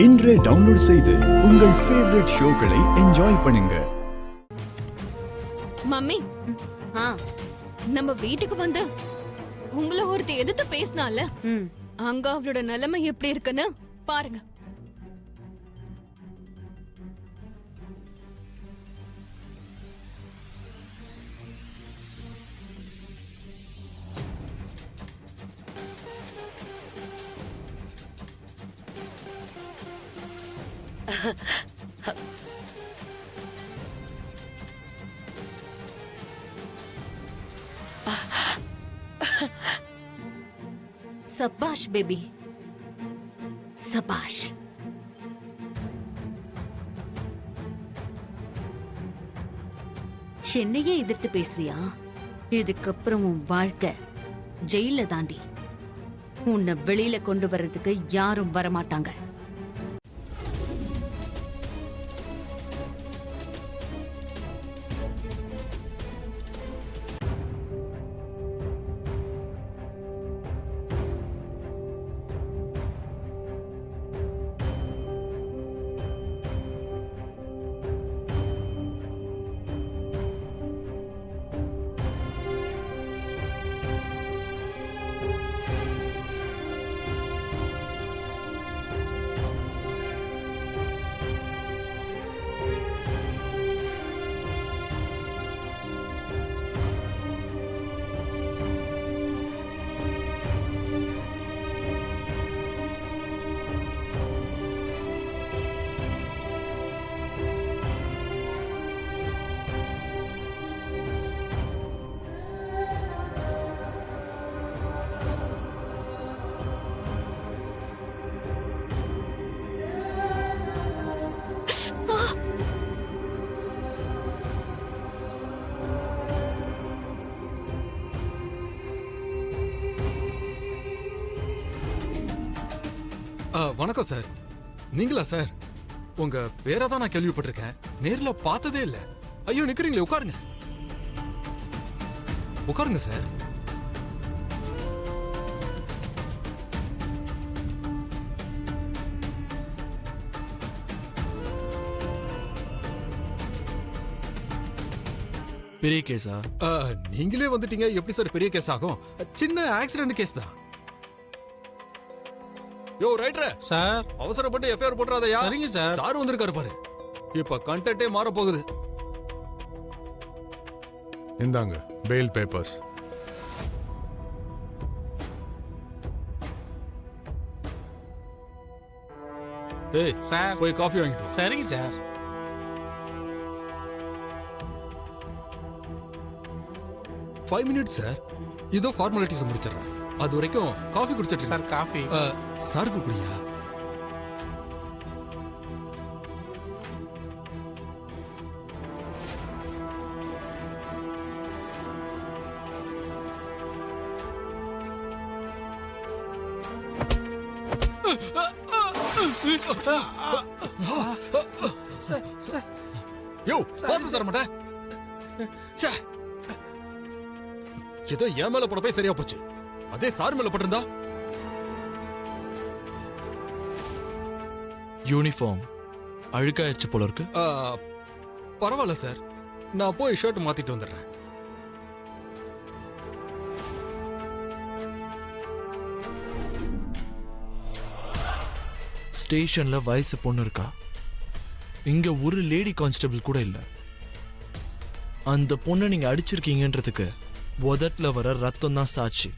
இன்றே டவுன்லோட் செய்து உங்கள் ஃபேவரட் ஷோக்களை என்ஜாய் பண்ணுங்க. மம்மி, நம்ம வீட்டுக்கு வந்து உங்களை ஒருத்தி எதிர்த்து பேசினால அங்க அவளோட நிலைமை எப்படி இருக்குன்னு பாருங்க. சபாஷ் பேபி, சபாஷ். என்னையே எதிர்த்து பேசுறியா? இதுக்கப்புறம் உன் வாழ்க்கை ஜெயில தாண்டி. உன்னை வெளியில கொண்டு வர்றதுக்கு யாரும் வரமாட்டாங்க. வணக்கம் சார். நீங்களா சார்? உங்க பேரை தான் நான் கேள்விப்பட்டிருக்கேன், நேர்ல பார்த்ததே இல்ல. ஐயோ, நிக்கிறீங்களே, உட்காருங்க உட்காருங்க சார். பெரிய கேஸா? நீங்களே வந்துட்டீங்க, எப்படி சார் பெரிய கேஸ் ஆகும்? சின்ன ஆக்சிடென்ட் கேஸ் தான். யோ ரைட்டர் சார், அவசரப்பட்டு எஃப்ஐஆர் போட்டுறாதயா. சரிங்க சார். சார் வந்திருக்காரு பாரு. இப்ப கண்டென்ட்டே மாற போகுது. இந்தாங்க பெயில் பேப்பர்ஸ். ஏய் சார், போய் காஃபி வாங்கிட்டு வா. சரிங்க சார். Five minutes sir. இதோ ஃபார்மாலிட்டிஸ் முடிச்சிடுறேன். அது வரைக்கும் காஃபி குடிச்சிட்டு சார் காஃபி. சாருக்கு குடியா? யோ, பார்த்து தர மாட்டேன். ஏதோ என் மேல போட போய் சரியா போச்சு. அதே சார் மேல போட்டிருந்தா? யூனிஃபார்ம் அழுக்காயிருச்சு போல இருக்கு. பரவாயில்ல சார், நான் போய் ஷர்ட் மாத்திட்டு வந்துடுறேன். ஸ்டேஷன்ல வயசு பொண்ணு இருக்கா, இங்க ஒரு லேடி கான்ஸ்டபிள் கூட இல்ல. அந்த பொண்ணை நீங்க அடிச்சிருக்கீங்கன்றதுக்கு உதட்டுல வர ரத்தம் தான் சாட்சி.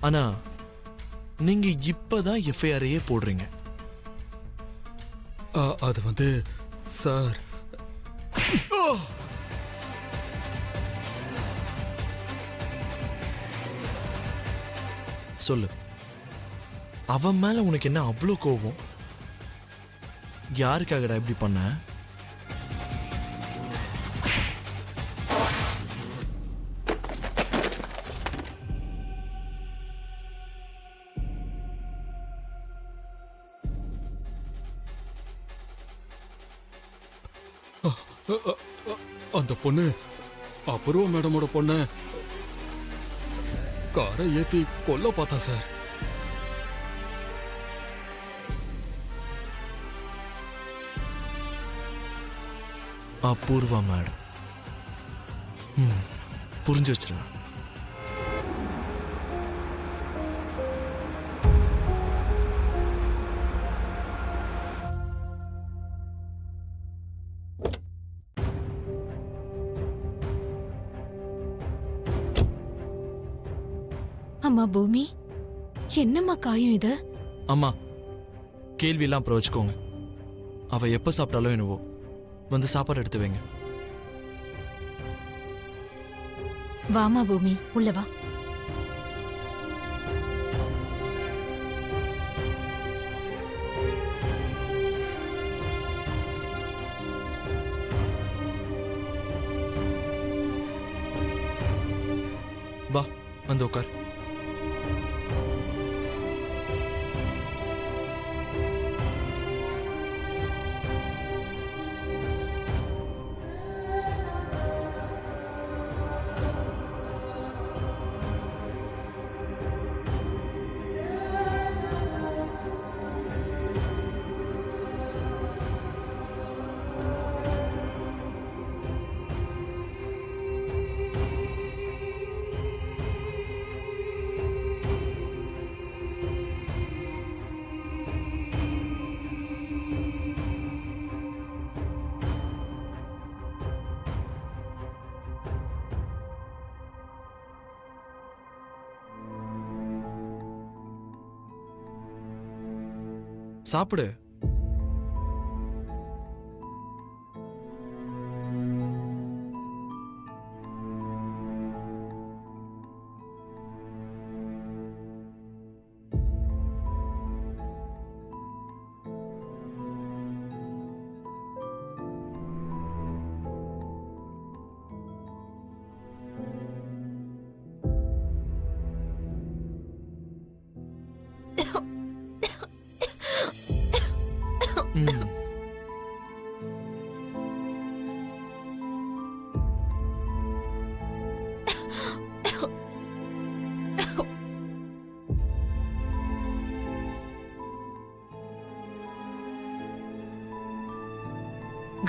ஆனா நீங்க இப்பதான் எஃப்ஐஆரையே போடுறீங்க. அது வந்து சார், சொல்லு, அவன் மேல உனக்கு என்ன அவ்வளோ கோபம்? யாருக்காகடா இப்படி பண்ண? அந்த பொண்ணு அபூர்வ மேடமோட பொண்ண காரை ஏத்தி கொல்ல பார்த்தா சார். அபூர்வா மேடம். புரிஞ்சு வச்சிருங்க. அம்மா பூமி, என்னம்மா காயம் இது? அம்மா, கேள்வியெல்லாம் அப்புறம் வச்சுக்கோங்க. அவ எப்ப சாப்பிட்டாலும் என்னவோ வந்து சாப்பாடு எடுத்து வைங்க. வாமா பூமி, உள்ள வா. வா வந்து உட்கார். சாப்பிடு.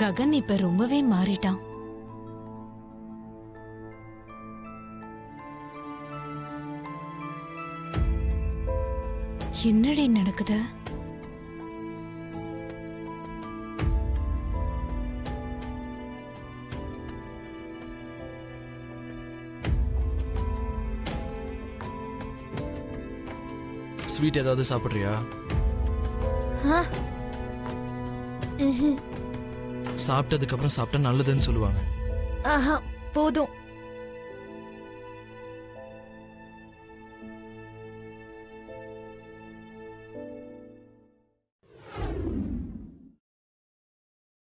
ககன் இப்ப ரொம்பவே மாறிட்டான். என்னடி நடக்குது? ஸ்வீட் ஏதாவது சாப்பிட்றியா? சாப்பிட்டதுக்கு அப்புறம் சாப்பிட்டா நல்லதுன்னு சொல்லுவாங்க. ஆஹா போதும்.